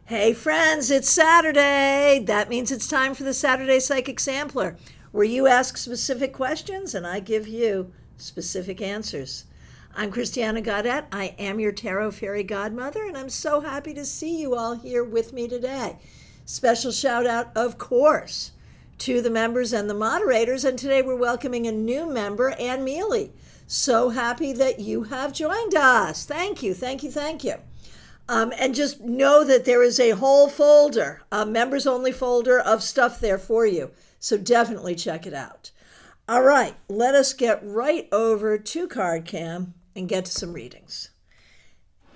Hey friends, it's Saturday. That means it's time for the Saturday Psychic Sampler, where you ask specific questions and I give you specific answers. I'm Christiana Gaudet. I am your Tarot Fairy Godmother, and I'm so happy to see you all here with me today. Special shout out, of course, to the members and the moderators, and today we're welcoming a new member, Ann Mealy. So happy that you have joined us. Thank you, thank you, thank you. And just know that there is a whole folder, a members only folder of stuff there for you. So definitely check it out. All right, let us get right over to CardCam and get to some readings.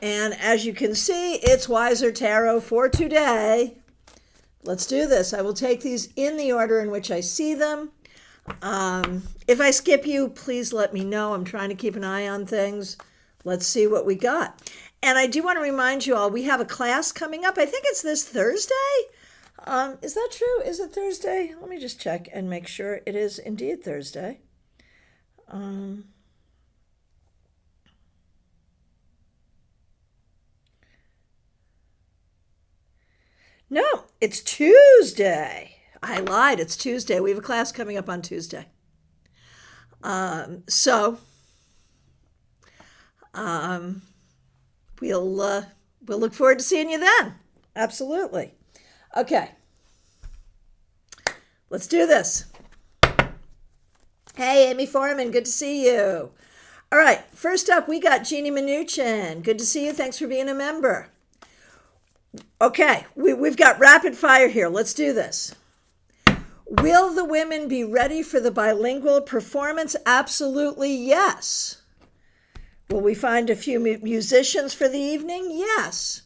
And as you can see, it's Wiser Tarot for today. Let's do this. I will take these in the order in which I see them. If I skip you, please let me know. I'm trying to keep an eye on things. Let's see what we got. And I do want to remind you all, we have a class coming up. I think it's this Thursday. Is that true? Is it Thursday? Let me just check and make sure it is indeed Thursday. No, it's Tuesday. I lied. It's Tuesday. We have a class coming up on Tuesday. We'll look forward to seeing you then. Absolutely. Okay. Let's do this. Hey, Amy Foreman, good to see you. All right, first up, we got Jeannie Mnuchin. Good to see you. Thanks for being a member. Okay, we've got rapid fire here. Let's do this. Will the women be ready for the bilingual performance? Absolutely, yes. Will we find a few musicians for the evening? Yes.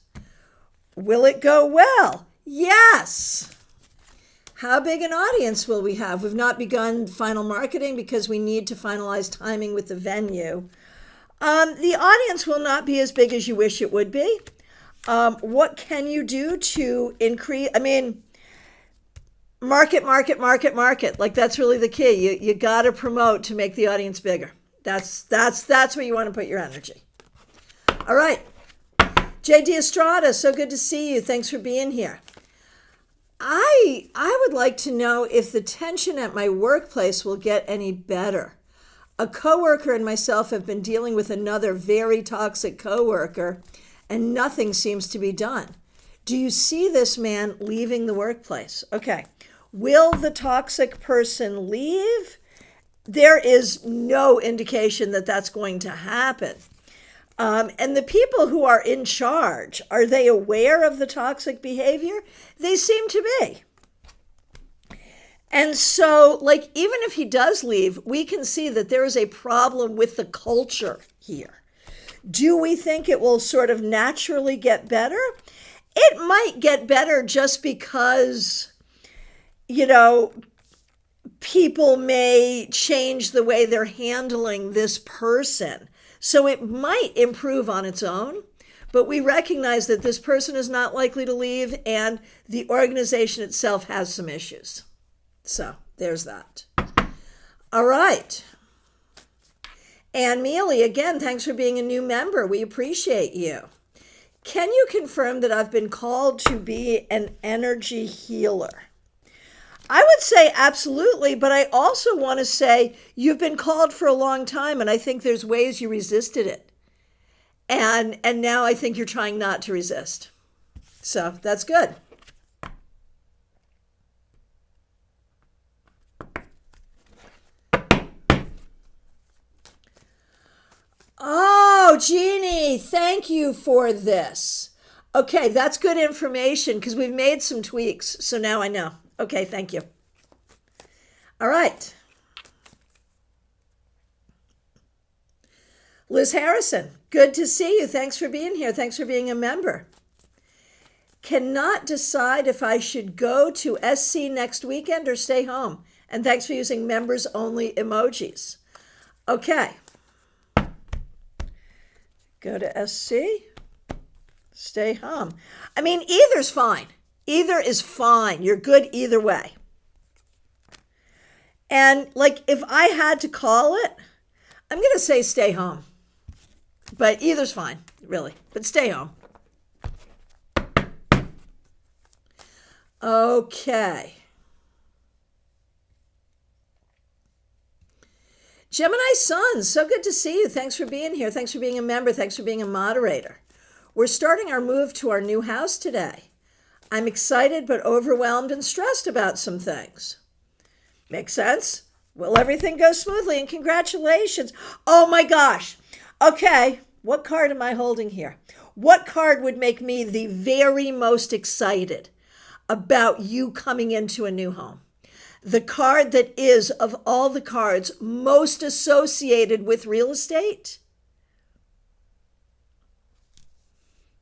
Will it go well? Yes. How big an audience will we have? We've not begun final marketing because we need to finalize timing with the venue. The audience will not be as big as you wish it would be. What can you do to increase? I mean, market. Like, that's really the key. You got to promote to make the audience bigger. That's where you want to put your energy. All right. JD Estrada, so good to see you. Thanks for being here. I would like to know if the tension at my workplace will get any better. A coworker and myself have been dealing with another very toxic coworker, and nothing seems to be done. Do you see this man leaving the workplace? Okay. Will the toxic person leave? There is no indication that that's going to happen. And the people who are in charge, are they aware of the toxic behavior? They seem to be. And so, like, even if he does leave, we can see that there is a problem with the culture here. Do we think it will sort of naturally get better? It might get better just because, people may change the way they're handling this person. So it might improve on its own, but we recognize that this person is not likely to leave and the organization itself has some issues. So there's that. All right. Ann Mealy, again, thanks for being a new member. We appreciate you. Can you confirm that I've been called to be an energy healer? I would say absolutely, but I also want to say you've been called for a long time, and I think there's ways you resisted it. And now I think you're trying not to resist. So that's good. Oh, Jeannie, thank you for this. Okay, that's good information because we've made some tweaks, so now I know. Okay, thank you. All right. Liz Harrison, good to see you. Thanks for being here. Thanks for being a member. Cannot decide if I should go to SC next weekend or stay home. And thanks for using members only emojis. Okay. Go to SC, stay home. I mean, either's fine. Either is fine. You're good either way. And like, if I had to call it, I'm going to say stay home. But either's fine, really. But stay home. Okay. Gemini Sun, so good to see you. Thanks for being here. Thanks for being a member. Thanks for being a moderator. We're starting our move to our new house today. I'm excited but overwhelmed and stressed about some things. Makes sense? Will everything go smoothly? And congratulations. Oh my gosh. Okay, what card am I holding here? What card would make me the very most excited about you coming into a new home? The card that is, of all the cards, most associated with real estate?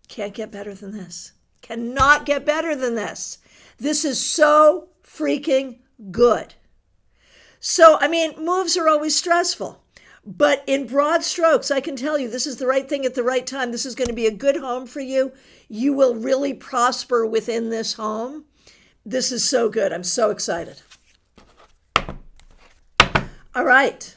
Can't get better than this. Cannot get better than this. This is so freaking good. So, I mean, moves are always stressful. But in broad strokes, I can tell you this is the right thing at the right time. This is going to be a good home for you. You will really prosper within this home. This is so good. I'm so excited. All right.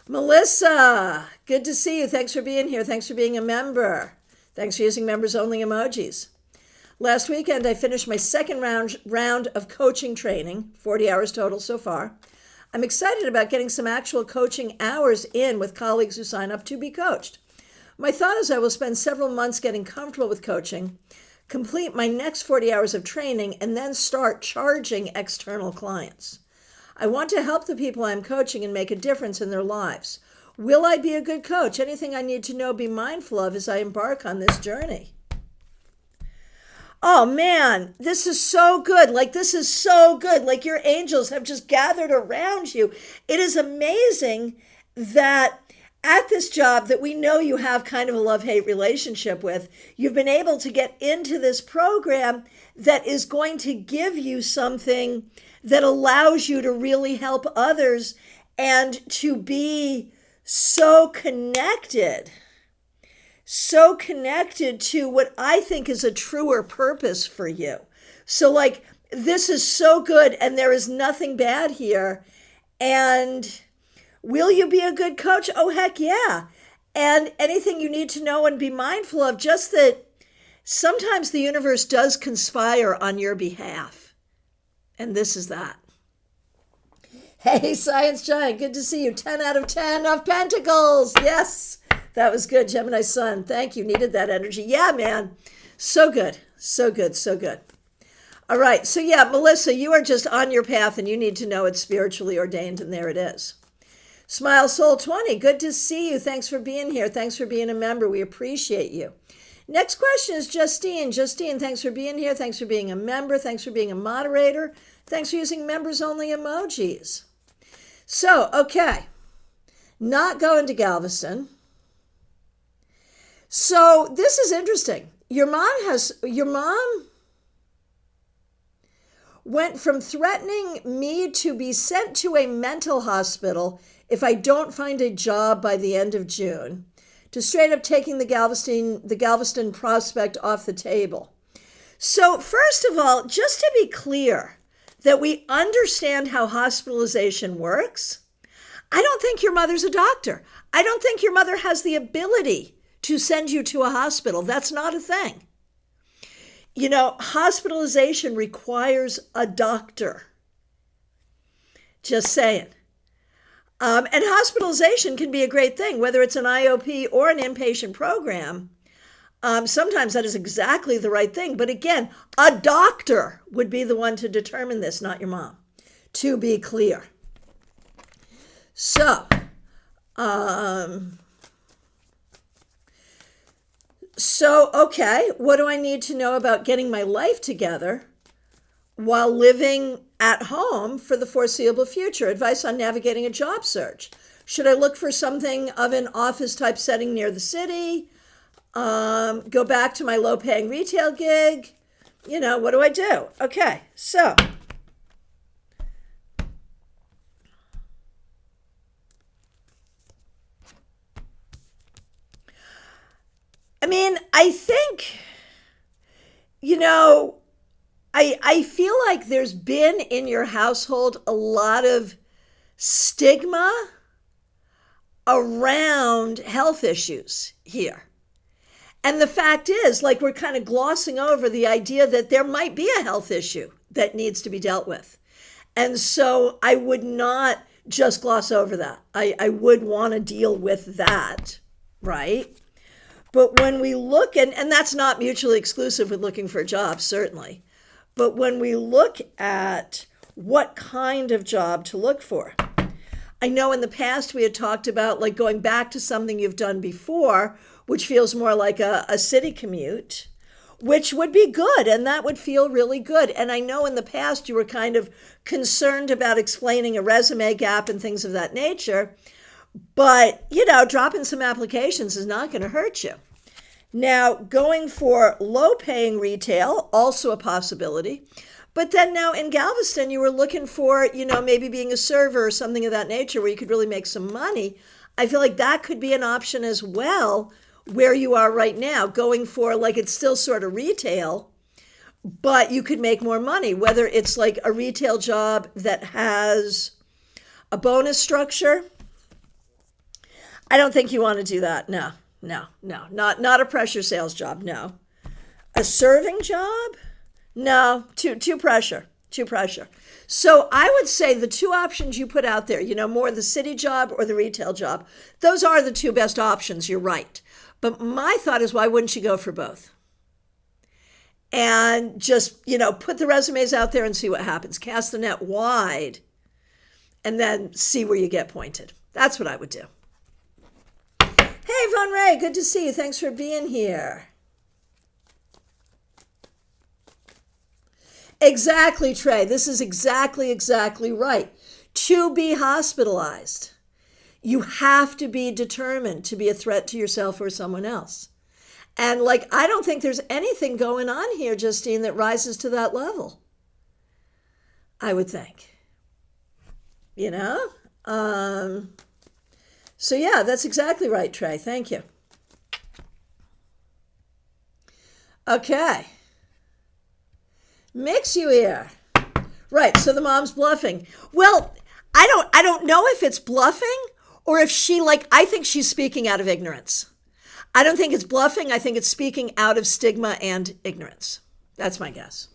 Melissa, good to see you. Thanks for being here. Thanks for being a member. Thanks for using members only emojis. Last weekend, I finished my second round of coaching training, 40 hours total so far. I'm excited about getting some actual coaching hours in with colleagues who sign up to be coached. My thought is I will spend several months getting comfortable with coaching, complete my next 40 hours of training, and then start charging external clients. I want to help the people I'm coaching and make a difference in their lives. Will I be a good coach? Anything I need to know, be mindful of as I embark on this journey? Oh man, this is so good. This is so good. Your angels have just gathered around you. It is amazing that at this job that we know you have kind of a love-hate relationship with, you've been able to get into this program that is going to give you something that allows you to really help others and to be so connected to what I think is a truer purpose for you. So this is so good and there is nothing bad here. And will you be a good coach? Oh, heck yeah. And anything you need to know and be mindful of, just that sometimes the universe does conspire on your behalf. And this is that. Hey, Science Giant, good to see you. 10 out of 10 of Pentacles. Yes, that was good, Gemini Sun. Thank you. Needed that energy. Yeah, man. So good. So good. So good. All right. So yeah, Melissa, you are just on your path and you need to know it's spiritually ordained, and there it is. Smile Soul 20, good to see you. Thanks for being here. Thanks for being a member. We appreciate you. Next question is Justine. Justine, thanks for being here. Thanks for being a member. Thanks for being a moderator. Thanks for using members only emojis. So, okay, not going to Galveston. So this is interesting. Your mom went from threatening me to be sent to a mental hospital if I don't find a job by the end of June, to straight up taking the Galveston prospect off the table. So first of all, just to be clear that we understand how hospitalization works, I don't think your mother's a doctor. I don't think your mother has the ability to send you to a hospital. That's not a thing. You know, hospitalization requires a doctor. Just saying. And hospitalization can be a great thing, whether it's an IOP or an inpatient program. Sometimes that is exactly the right thing. But again, a doctor would be the one to determine this, not your mom, to be clear. So, okay, what do I need to know about getting my life together while living at home for the foreseeable future? Advice on navigating a job search. Should I look for something of an office type setting near the city? Go back to my low paying retail gig? You know, what do I do? Okay, so. I mean, I think, you know, I feel like there's been in your household a lot of stigma around health issues here. And the fact is, like, we're kind of glossing over the idea that there might be a health issue that needs to be dealt with. And so I would not just gloss over that. I would want to deal with that, right? But when we look, and that's not mutually exclusive with looking for a job, certainly. But when we look at what kind of job to look for, I know in the past we had talked about like going back to something you've done before, which feels more like a city commute, which would be good. And that would feel really good. And I know in the past you were kind of concerned about explaining a resume gap and things of that nature. But, dropping some applications is not going to hurt you. Now, going for low-paying retail, also a possibility. But then now in Galveston, you were looking for, maybe being a server or something of that nature where you could really make some money. I feel like that could be an option as well where you are right now, going for like it's still sort of retail, but you could make more money, whether it's like a retail job that has a bonus structure. I don't think you want to do that. No, not a pressure sales job. No. A serving job? No, too pressure. So I would say the two options you put out there, more the city job or the retail job, those are the two best options. You're right. But my thought is, why wouldn't you go for both? And just, put the resumes out there and see what happens. Cast the net wide and then see where you get pointed. That's what I would do. Hey, Von Ray, good to see you. Thanks for being here. Exactly, Trey. This is exactly right. To be hospitalized, you have to be determined to be a threat to yourself or someone else. And I don't think there's anything going on here, Justine, that rises to that level. I would think. So yeah, that's exactly right, Trey. Thank you. Okay. Mix you here. Right, so the mom's bluffing. Well, I don't know if it's bluffing or if I think she's speaking out of ignorance. I don't think it's bluffing. I think it's speaking out of stigma and ignorance. That's my guess.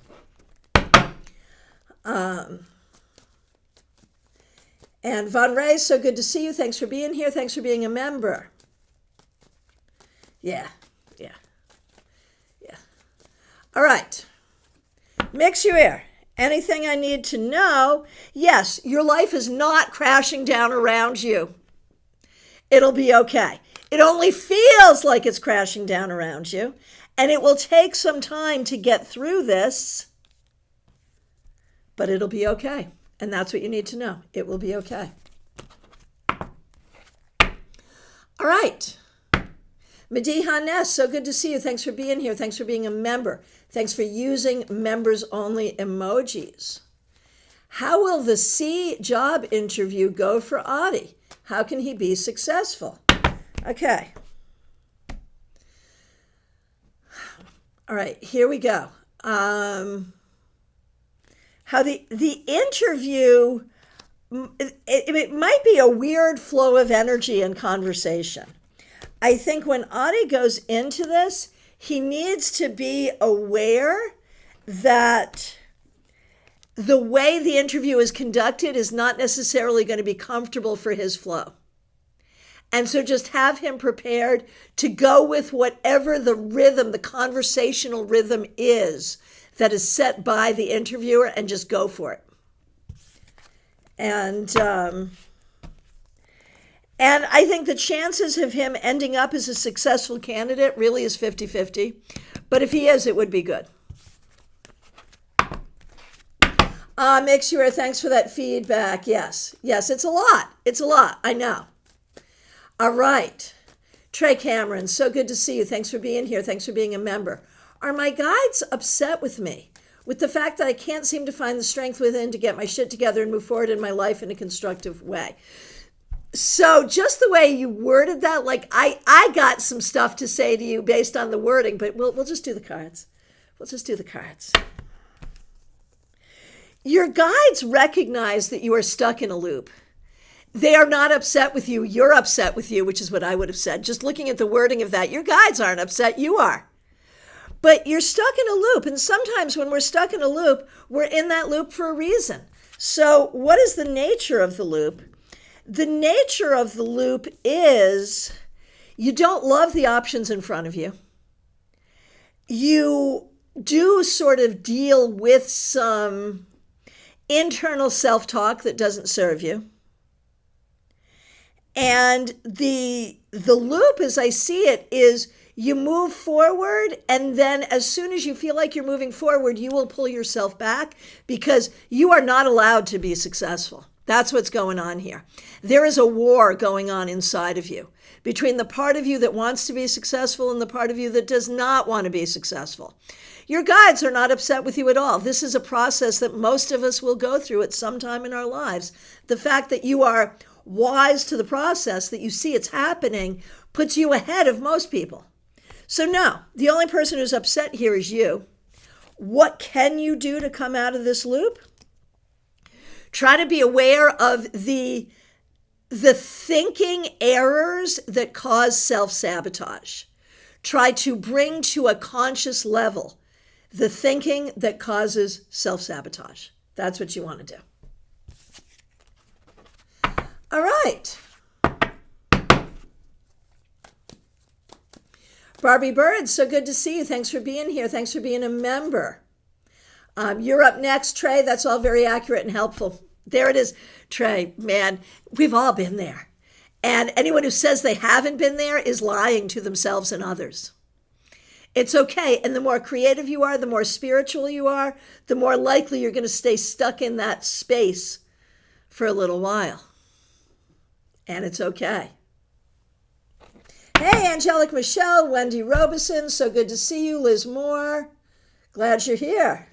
And Von Ray, so good to see you. Thanks for being here. Thanks for being a member. Yeah. All right. Mix you here. Anything I need to know? Yes, your life is not crashing down around you. It'll be okay. It only feels like it's crashing down around you, and it will take some time to get through this, but it'll be okay. And that's what you need to know. It will be okay. All right. Mediha Ness, so good to see you. Thanks for being here. Thanks for being a member. Thanks for using members-only emojis. How will the C job interview go for Audie? How can he be successful? Okay. All right, here we go. How the interview, it might be a weird flow of energy and conversation. I think when Audie goes into this, he needs to be aware that the way the interview is conducted is not necessarily going to be comfortable for his flow. And so just have him prepared to go with whatever the rhythm, the conversational rhythm is that is set by the interviewer, and just go for it. And I think the chances of him ending up as a successful candidate really is 50-50. But if he is, it would be good. Mix you, thanks for that feedback. Yes, it's a lot. It's a lot, I know. All right. Trey Cameron, so good to see you. Thanks for being here. Thanks for being a member. Are my guides upset with me? With the fact that I can't seem to find the strength within to get my shit together and move forward in my life in a constructive way? So just the way you worded that, I got some stuff to say to you based on the wording, but we'll just do the cards. We'll just do the cards. Your guides recognize that you are stuck in a loop. They are not upset with you. You're upset with you, which is what I would have said. Just looking at the wording of that, your guides aren't upset. You are. But you're stuck in a loop. And sometimes when we're stuck in a loop, we're in that loop for a reason. So what is the nature of the loop? The nature of the loop is you don't love the options in front of you. You do sort of deal with some internal self-talk that doesn't serve you. And the loop, as I see it, is you move forward, and then as soon as you feel like you're moving forward, you will pull yourself back because you are not allowed to be successful. That's what's going on here. There is a war going on inside of you between the part of you that wants to be successful and the part of you that does not want to be successful. Your guides are not upset with you at all. This is a process that most of us will go through at some time in our lives. The fact that you are wise to the process, that you see it's happening, puts you ahead of most people. So no, the only person who's upset here is you. What can you do to come out of this loop? Try to be aware of the thinking errors that cause self-sabotage. Try to bring to a conscious level the thinking that causes self-sabotage. That's what you want to do. All right. Barbie Bird, so good to see you. Thanks for being here. Thanks for being a member. You're up next, Trey. That's all very accurate and helpful. There it is. Trey, man, we've all been there. And anyone who says they haven't been there is lying to themselves and others. It's okay. And the more creative you are, the more spiritual you are, the more likely you're going to stay stuck in that space for a little while. And it's okay. Hey, Angelic Michelle, Wendy Robeson, so good to see you. Liz Moore, glad you're here.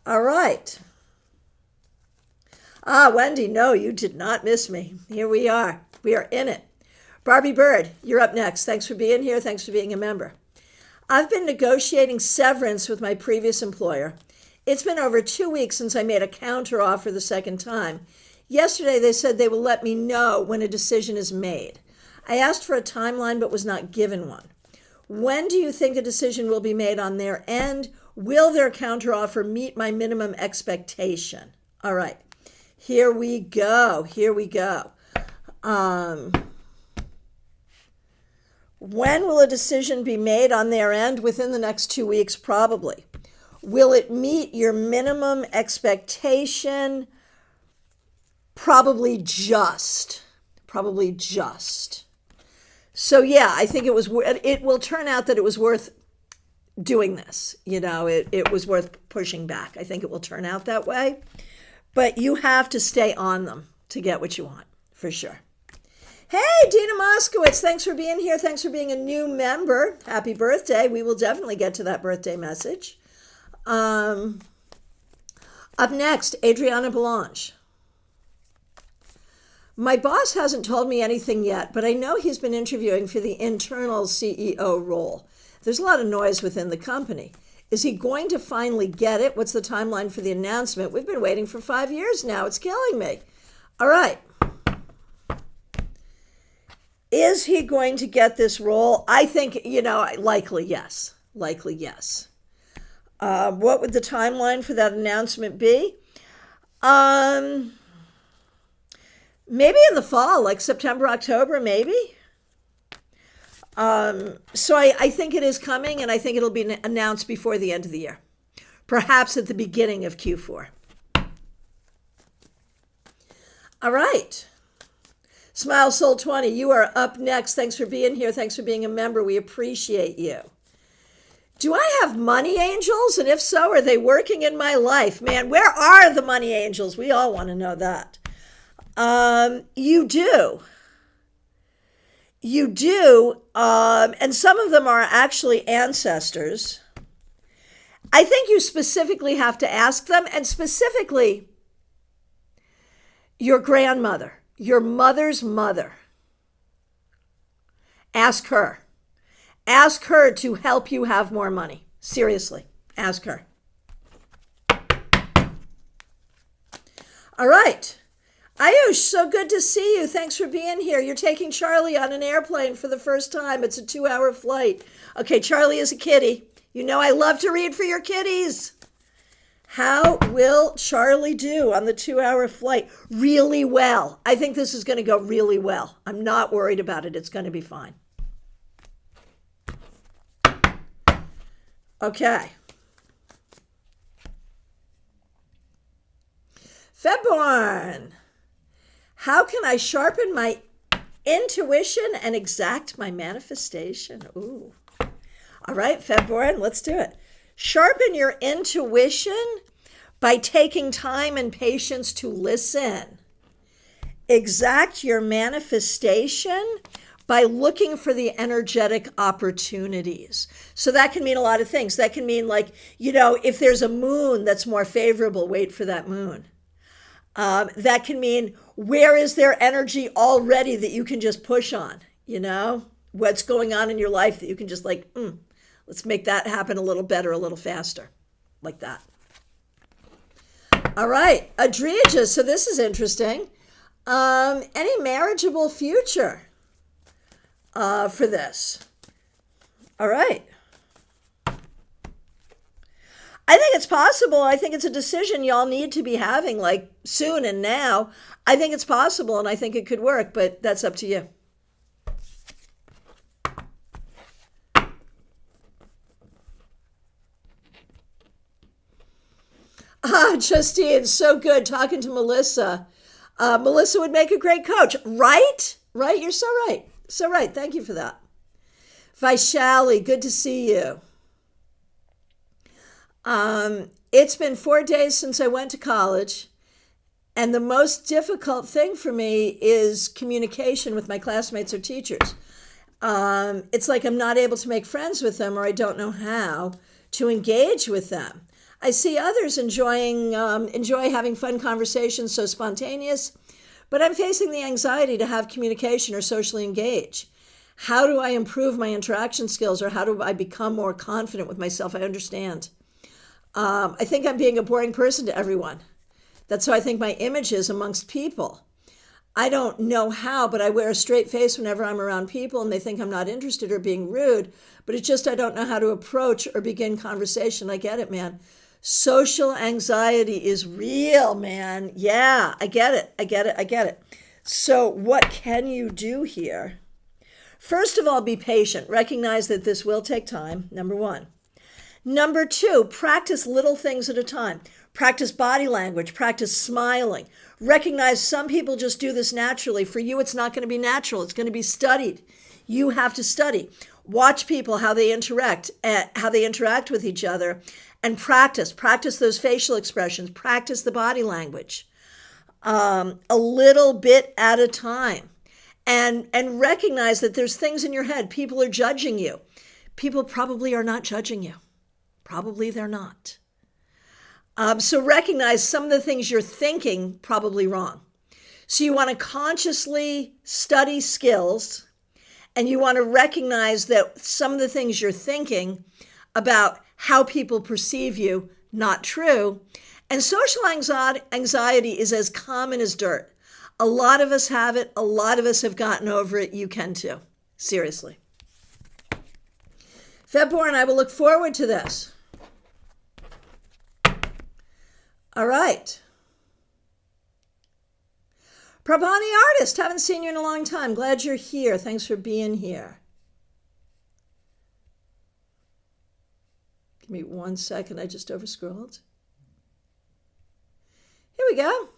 All right. Wendy, no, you did not miss me. Here we are. We are in it. Barbie Bird, you're up next. Thanks for being here. Thanks for being a member. I've been negotiating severance with my previous employer. It's been over 2 weeks since I made a counter offer the second time. Yesterday, they said they will let me know when a decision is made. I asked for a timeline but was not given one. When do you think a decision will be made on their end? Will their counteroffer meet my minimum expectation? All right, here we go. Here we go. When will a decision be made on their end? Within the next 2 weeks, probably. Will it meet your minimum expectation? Probably just. Probably just. So yeah, I think it will turn out that it was worth doing this. You know, it was worth pushing back. I think it will turn out that way. But you have to stay on them to get what you want, for sure. Hey, Dina Moskowitz, thanks for being here. Thanks for being a new member. Happy birthday. We will definitely get to that birthday message. Up next, Adriana Belange. My boss hasn't told me anything yet, but I know he's been interviewing for the internal CEO role. There's a lot of noise within the company. Is he going to finally get it? What's the timeline for the announcement? We've been waiting for 5 years now. It's killing me. All right. Is he going to get this role? I think, likely yes. Likely yes. What would the timeline for that announcement be? Maybe in the fall, like September, October, maybe. So I think it is coming, and I think it'll be announced before the end of the year. Perhaps at the beginning of Q4. All right. Smile Soul 20, you are up next. Thanks for being here. Thanks for being a member. We appreciate you. Do I have money angels? And if so, are they working in my life? Man, where are the money angels? We all want to know that. You do. You do. And some of them are actually ancestors. I think you specifically have to ask them, and specifically your grandmother. Your mother's mother. Ask her. Ask her to help you have more money. Seriously, ask her. All right. Ayush, so good to see you. Thanks for being here. You're taking Charlie on an airplane for the first time. It's a 2-hour flight. Okay, Charlie is a kitty. You know I love to read for your kitties. How will Charlie do on the 2-hour flight? Really well. I think this is going to go really well. I'm not worried about it. It's going to be fine. Okay. Febborn. How can I sharpen my intuition and exact my manifestation? Ooh. All right, Febborn, let's do it. Sharpen your intuition by taking time and patience to listen. Exact your manifestation by looking for the energetic opportunities. So that can mean a lot of things. That can mean, like, if there's a moon that's more favorable, wait for that moon. That can mean, where is there energy already that you can just push on? What's going on in your life that you can just let's make that happen a little better, a little faster, like that. All right, Adrija, so this is interesting. Any marriageable future for this? All right. I think it's possible. I think it's a decision y'all need to be having soon and now. I think it's possible and I think it could work, but that's up to you. Justine, so good talking to Melissa. Melissa would make a great coach, right? Right? You're so right. So right. Thank you for that. Vaishali, good to see you. It's been 4 days since I went to college, and the most difficult thing for me is communication with my classmates or teachers. It's like I'm not able to make friends with them, or I don't know how to engage with them. I see others enjoy having fun conversations, so spontaneous, but I'm facing the anxiety to have communication or socially engage. How do I improve my interaction skills, or how do I become more confident with myself? I understand. I think I'm being a boring person to everyone. That's how I think my image is amongst people. I don't know how, but I wear a straight face whenever I'm around people and they think I'm not interested or being rude, but it's just I don't know how to approach or begin conversation. I get it, man. Social anxiety is real, man. Yeah, I get it. So what can you do here? First of all, be patient. Recognize that this will take time, number one. Number two, practice little things at a time. Practice body language, practice smiling. Recognize some people just do this naturally. For you, it's not going to be natural. It's going to be studied. You have to study. Watch people, how they interact with each other, and practice those facial expressions, practice the body language, a little bit at a time, and recognize that there's things in your head. People are judging you. People probably are not judging you. Probably they're not. So recognize some of the things you're thinking probably wrong. So you want to consciously study skills, and you want to recognize that some of the things you're thinking about how people perceive you, not true. And social anxiety is as common as dirt. A lot of us have it. A lot of us have gotten over it. You can too. Seriously. Febborn, I will look forward to this. All right. Prabhani Artist, haven't seen you in a long time. Glad you're here. Thanks for being here. Give me 1 second. I just overscrolled. Here we go.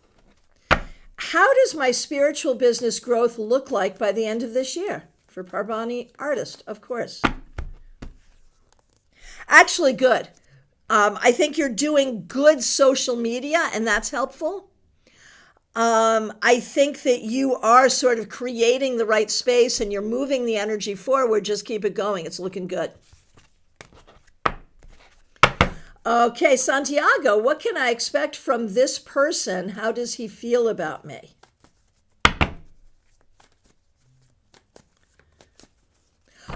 How does my spiritual business growth look like by the end of this year? For Prabhani Artist, of course. Actually, good. I think you're doing good social media, and that's helpful. I think that you are sort of creating the right space and you're moving the energy forward. Just keep it going. It's looking good. Okay, Santiago, what can I expect from this person? How does he feel about me?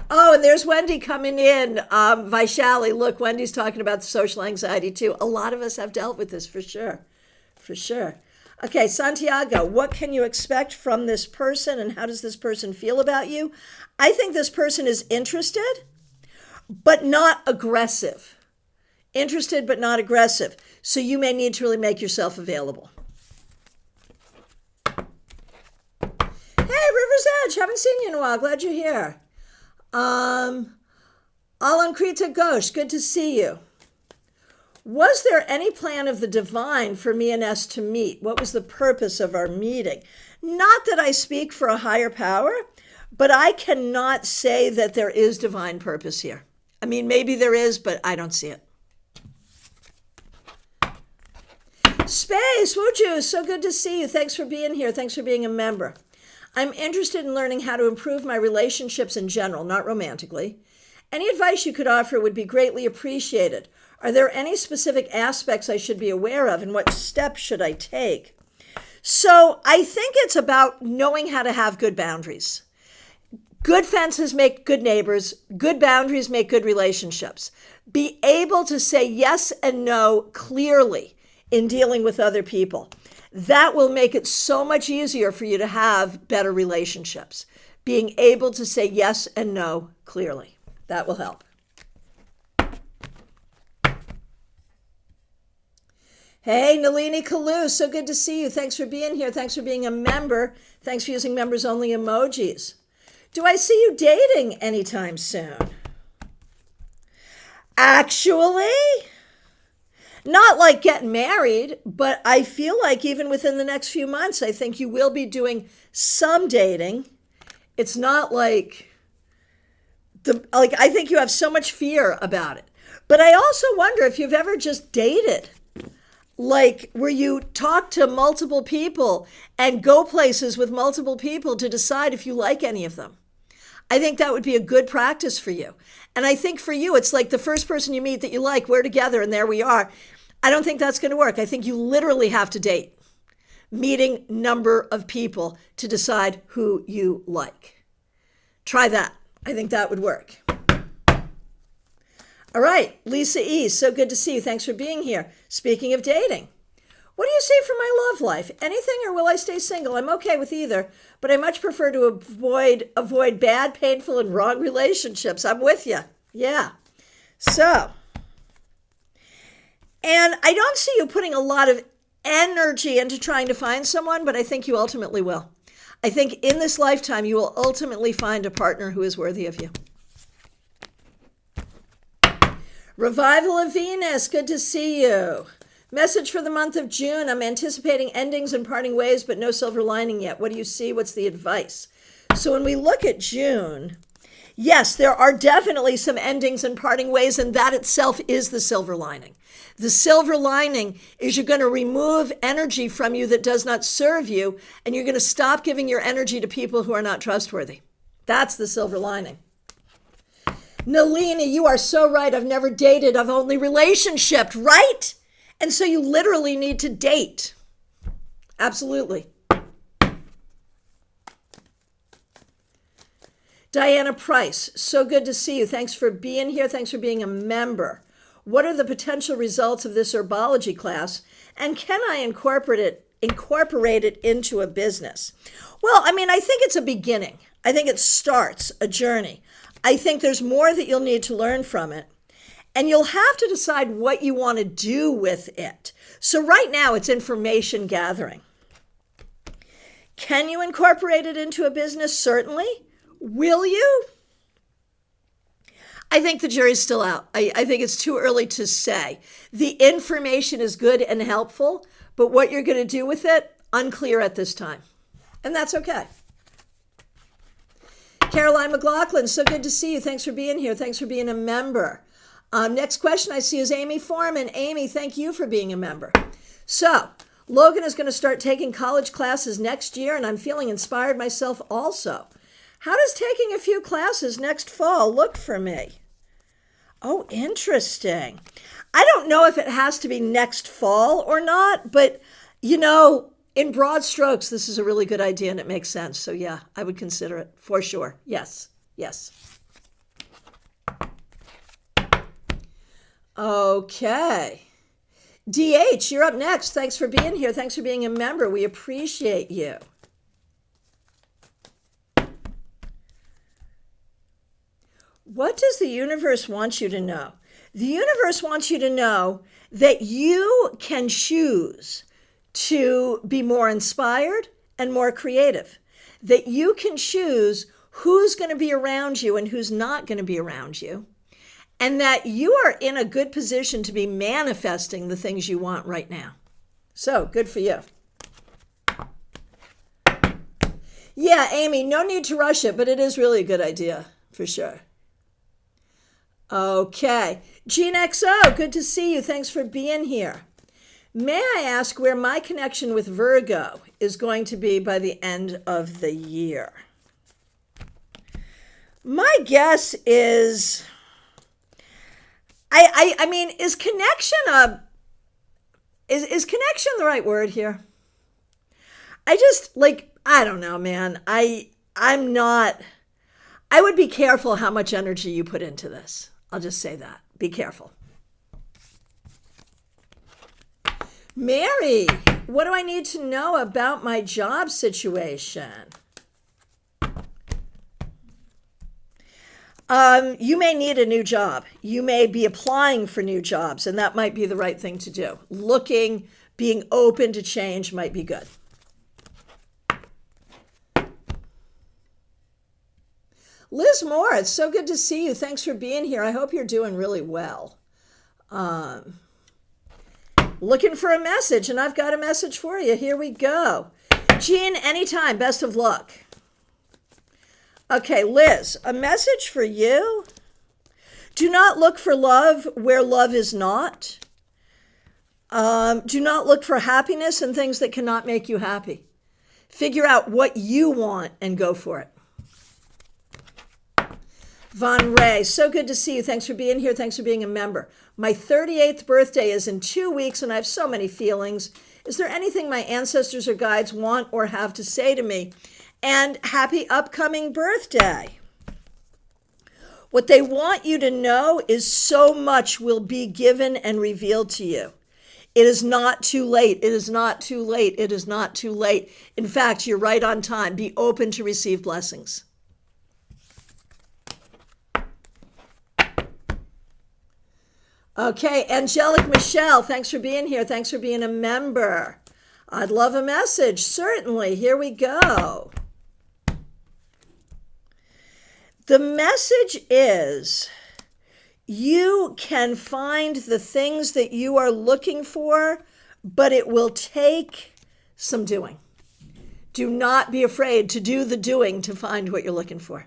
Oh, and there's Wendy coming in. Vaishali, look, Wendy's talking about social anxiety too. A lot of us have dealt with this for sure. For sure. Okay, Santiago, what can you expect from this person and how does this person feel about you? I think this person is interested, but not aggressive. Interested, but not aggressive. So you may need to really make yourself available. Hey, River's Edge, haven't seen you in a while. Glad you're here. Alan Krita Ghosh, good to see you. Was there any plan of the divine for me and S to meet? What was the purpose of our meeting? Not that I speak for a higher power, but I cannot say that there is divine purpose here. I mean, maybe there is, but I don't see it. Space, Wooju, so good to see you. Thanks for being here. Thanks for being a member. I'm interested in learning how to improve my relationships in general, not romantically. Any advice you could offer would be greatly appreciated. Are there any specific aspects I should be aware of and what steps should I take? So I think it's about knowing how to have good boundaries. Good fences make good neighbors. Good boundaries make good relationships. Be able to say yes and no clearly in dealing with other people. That will make it so much easier for you to have better relationships. Being able to say yes and no clearly. That will help. Hey, Nalini Kalu, so good to see you. Thanks for being here. Thanks for being a member. Thanks for using members only emojis. Do I see you dating anytime soon? Actually, not like getting married, but I feel like even within the next few months, I think you will be doing some dating. It's not like I think you have so much fear about it. But I also wonder if you've ever just dated, like where you talk to multiple people and go places with multiple people to decide if you like any of them. I think that would be a good practice for you. And I think for you, it's like the first person you meet that you like, we're together and there we are. I don't think that's going to work. I think you literally have to date, meeting number of people to decide who you like. Try that. I think that would work. All right, Lisa E., so good to see you. Thanks for being here. Speaking of dating, what do you see for my love life? Anything, or will I stay single? I'm okay with either, but I much prefer to avoid bad, painful, and wrong relationships. I'm with you. Yeah. So, and I don't see you putting a lot of energy into trying to find someone, but I think you ultimately will. I think in this lifetime, you will ultimately find a partner who is worthy of you. Revival of Venus, good to see you. Message for the month of June. I'm anticipating endings and parting ways, but no silver lining yet. What do you see? What's the advice? So when we look at June, yes, there are definitely some endings and parting ways, and that itself is the silver lining. The silver lining is you're going to remove energy from you that does not serve you, and you're going to stop giving your energy to people who are not trustworthy. That's the silver lining. Nalini, you are so right. I've never dated. I've only relationshiped, right? And so you literally need to date. Absolutely. Diana Price, so good to see you. Thanks for being here. Thanks for being a member. What are the potential results of this herbology class? And can I incorporate it into a business? Well, I mean, I think it's a beginning. I think it starts a journey. I think there's more that you'll need to learn from it. And you'll have to decide what you want to do with it. So right now it's information gathering. Can you incorporate it into a business? Certainly. Will you? I think the jury's still out. I think it's too early to say. The information is good and helpful, but what you're going to do with it, unclear at this time. And that's okay. Caroline McLaughlin, so good to see you. Thanks for being here. Thanks for being a member. Next question I see is Amy Foreman. Amy, thank you for being a member. So, Logan is going to start taking college classes next year, and I'm feeling inspired myself also. How does taking a few classes next fall look for me? Oh, interesting. I don't know if it has to be next fall or not, but, in broad strokes, this is a really good idea and it makes sense. So yeah, I would consider it for sure. Yes. Okay. DH, you're up next. Thanks for being here. Thanks for being a member. We appreciate you. What does the universe want you to know? The universe wants you to know that you can choose to be more inspired and more creative, that you can choose who's going to be around you and who's not going to be around you, and that you are in a good position to be manifesting the things you want right now. So, good for you. Yeah, Amy, no need to rush it, but it is really a good idea, for sure. Okay. Gene XO, good to see you. Thanks for being here. May I ask where my connection with Virgo is going to be by the end of the year? My guess is, I mean, is connection is connection the right word here? I don't know, man. I'm not, I would be careful how much energy you put into this. I'll just say that. Be careful. Mary, what do I need to know about my job situation? You may need a new job. You may be applying for new jobs, and that might be the right thing to do. Looking, being open to change might be good. Liz Moore, it's so good to see you. Thanks for being here. I hope you're doing really well. Looking for a message, and I've got a message for you. Here we go. Jean, anytime. Best of luck. Okay, Liz, a message for you. Do not look for love where love is not. Do not look for happiness in things that cannot make you happy. Figure out what you want and go for it. Von Ray, so good to see you. Thanks for being here. Thanks for being a member. My 38th birthday is in 2 weeks, and I have so many feelings. Is there anything my ancestors or guides want or have to say to me? And happy upcoming birthday. What they want you to know is so much will be given and revealed to you. It is not too late. It is not too late. It is not too late. In fact, you're right on time. Be open to receive blessings. Okay, Angelic Michelle, thanks for being here. Thanks for being a member. I'd love a message, certainly. Here we go. The message is you can find the things that you are looking for, but it will take some doing. Do not be afraid to do the doing to find what you're looking for.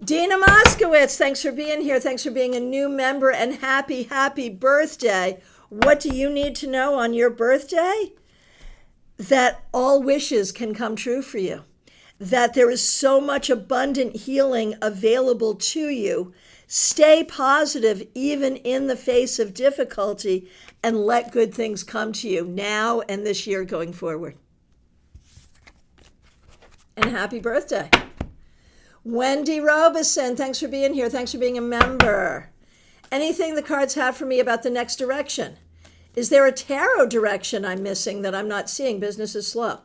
Dina Moskowitz, thanks for being here. Thanks for being a new member, and happy, happy birthday. What do you need to know on your birthday? That all wishes can come true for you. That there is so much abundant healing available to you. Stay positive even in the face of difficulty, and let good things come to you now and this year going forward. And happy birthday. Wendy Robeson, thanks for being here. Thanks for being a member. Anything the cards have for me about the next direction? Is there a tarot direction I'm missing that I'm not seeing? Business is slow.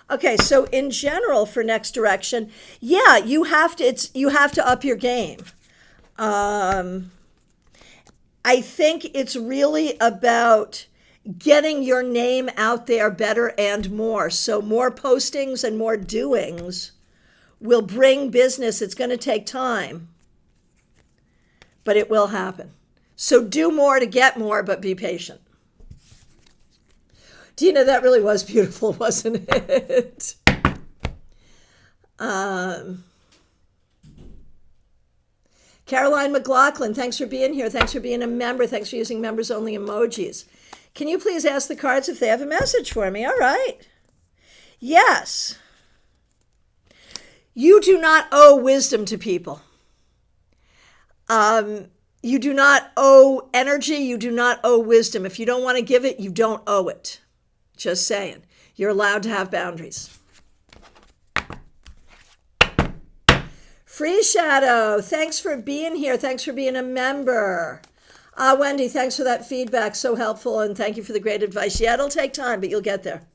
Okay, so in general for next direction, yeah, you have to up your game. I think it's really about getting your name out there better and more. So more postings and more doings will bring business. It's going to take time, but it will happen. So do more to get more, but be patient. Dina, that really was beautiful, wasn't it? Caroline McLaughlin, thanks for being here. Thanks for being a member. Thanks for using members only emojis. Can you please ask the cards if they have a message for me? All right. Yes. You do not owe wisdom to people. You do not owe energy. You do not owe wisdom. If you don't want to give it, you don't owe it. Just saying. You're allowed to have boundaries. Free Shadow, thanks for being here. Thanks for being a member. Wendy, thanks for that feedback. So helpful, and thank you for the great advice. Yeah, it'll take time, but you'll get there.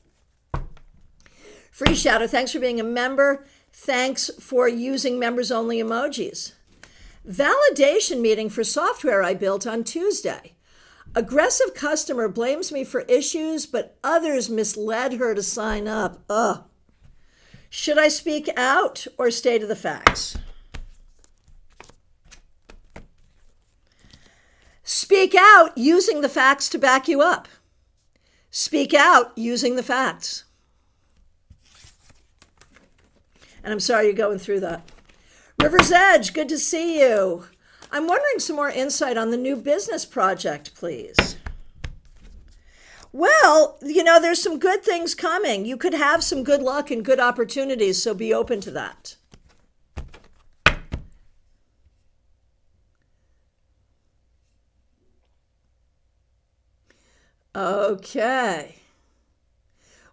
Free Shadow, thanks for being a member. Thanks for using members-only emojis. Validation meeting for software I built on Tuesday. Aggressive customer blames me for issues, but others misled her to sign up. Ugh. Should I speak out or stay to the facts? Speak out using the facts to back you up. Speak out using the facts. And I'm sorry you're going through that. River's Edge, good to see you. I'm wondering some more insight on the new business project, please. Well, there's some good things coming. You could have some good luck and good opportunities, so be open to that. Okay.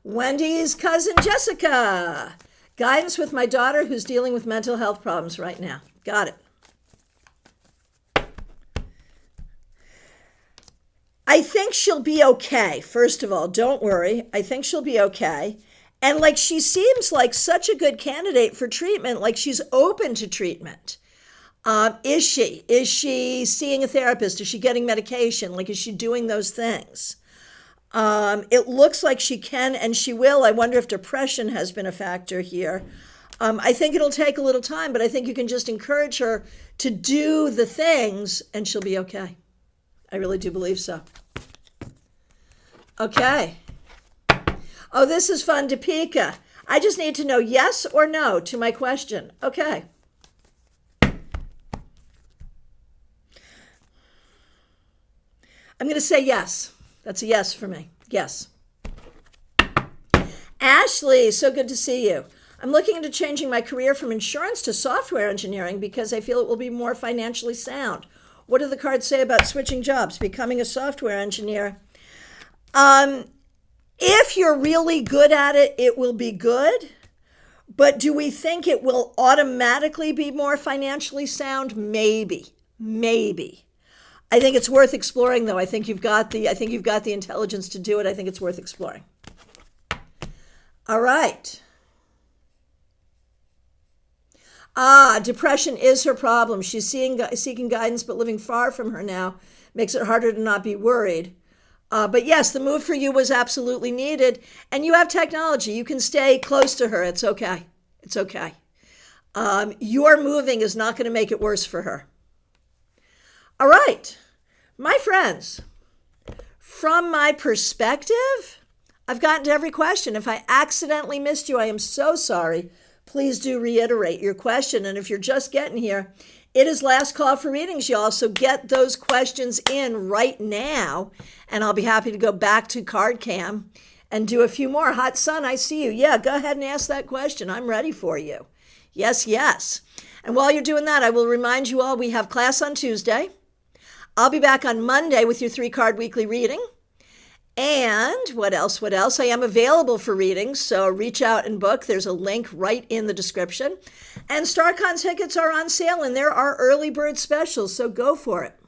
Wendy's cousin Jessica. Guidance with my daughter who's dealing with mental health problems right now. Got it. I think she'll be okay. First of all, don't worry. I think she'll be okay. And she seems like such a good candidate for treatment, like she's open to treatment. Is she? Is she seeing a therapist? Is she getting medication? Is she doing those things? It looks like she can and she will. I wonder if depression has been a factor here. I think it'll take a little time, but I think you can just encourage her to do the things and she'll be okay. I really do believe so. Okay. Oh, this is fun, Deepika. I just need to know yes or no to my question. Okay. I'm going to say yes. That's a yes for me. Yes. Ashley, so good to see you. I'm looking into changing my career from insurance to software engineering because I feel it will be more financially sound. What do the cards say about switching jobs, becoming a software engineer? If you're really good at it, it will be good. But do we think it will automatically be more financially sound? Maybe. I think it's worth exploring, though. I think you've got the intelligence to do it. I think it's worth exploring. All right. Depression is her problem. She's seeking guidance, but living far from her now makes it harder to not be worried. But yes, the move for you was absolutely needed. And you have technology. You can stay close to her. It's okay. It's okay. Your moving is not going to make it worse for her. All right. My friends, from my perspective, I've gotten to every question. If I accidentally missed you, I am so sorry. Please do reiterate your question. And if you're just getting here, it is last call for readings, y'all. So get those questions in right now. And I'll be happy to go back to CardCam and do a few more. Hot Sun, I see you. Yeah, go ahead and ask that question. I'm ready for you. Yes, yes. And while you're doing that, I will remind you all we have class on Tuesday. I'll be back on Monday with your 3-card weekly reading. And what else? I am available for readings, so reach out and book. There's a link right in the description. And StarCon tickets are on sale, and there are early bird specials, so go for it.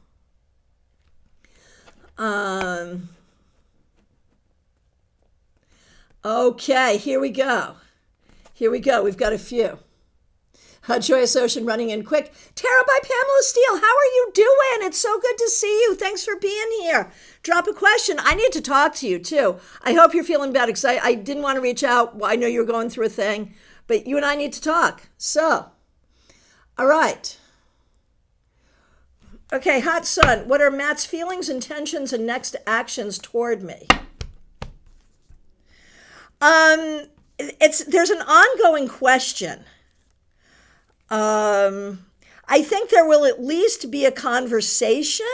Okay, here we go. We've got a few. Joyous Ocean running in quick. Tarot by Pamela Steele. How are you doing? It's so good to see you. Thanks for being here. Drop a question. I need to talk to you too. I hope you're feeling better because I didn't want to reach out. I know you're going through a thing, but you and I need to talk. So, all right. Okay, Hot Sun. What are Matt's feelings, intentions, and next actions toward me? There's an ongoing question. I think there will at least be a conversation,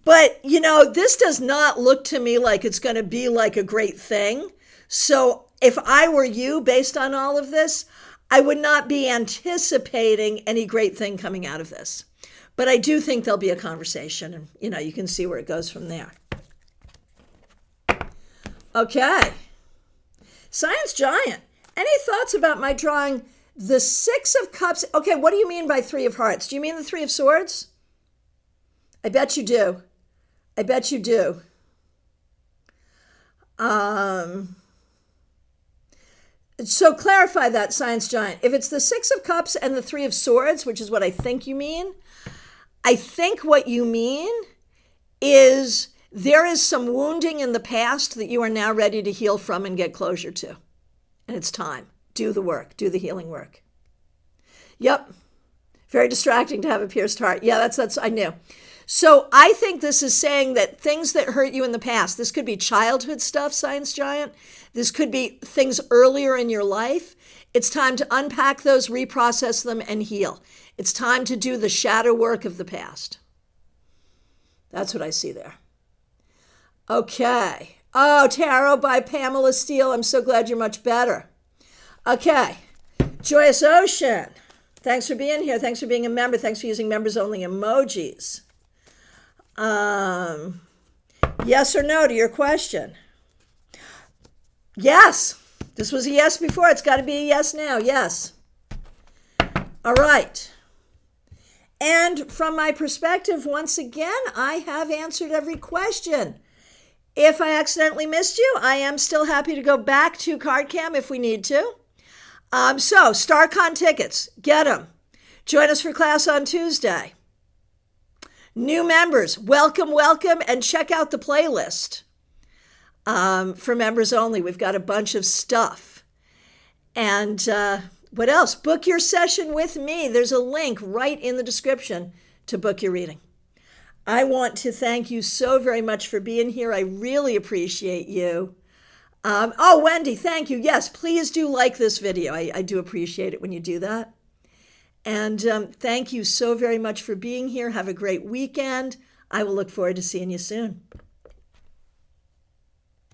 but this does not look to me like it's going to be like a great thing. So if I were you, based on all of this, I would not be anticipating any great thing coming out of this. But I do think there'll be a conversation, and you can see where it goes from there. Okay. Science Giant. Any thoughts about my drawing The Six of Cups. Okay, what do you mean by Three of Hearts? Do you mean the Three of Swords? I bet you do. I bet you do. So clarify that, Science Giant. If it's the Six of Cups and the Three of Swords, which is what I think you mean, I think what you mean is there is some wounding in the past that you are now ready to heal from and get closure to. And it's time. Do the work. Do the healing work. Yep. Very distracting to have a pierced heart. Yeah, that's I knew. So I think this is saying that things that hurt you in the past, this could be childhood stuff, Science Giant. This could be things earlier in your life. It's time to unpack those, reprocess them, and heal. It's time to do the shadow work of the past. That's what I see there. Okay. Oh, Tarot by Pamela Steele. I'm so glad you're much better. Okay. Joyous Ocean. Thanks for being here. Thanks for being a member. Thanks for using members only emojis. Yes or no to your question? Yes. This was a yes before. It's got to be a yes now. Yes. All right. And from my perspective, once again, I have answered every question. If I accidentally missed you, I am still happy to go back to CardCam if we need to. So, StarCon tickets, get them. Join us for class on Tuesday. New members, welcome, welcome, and check out the playlist for members only. We've got a bunch of stuff. And what else? Book your session with me. There's a link right in the description to book your reading. I want to thank you so very much for being here. I really appreciate you. Oh, Wendy, thank you. Yes, please do like this video. I do appreciate it when you do that. And thank you so very much for being here. Have a great weekend. I will look forward to seeing you soon.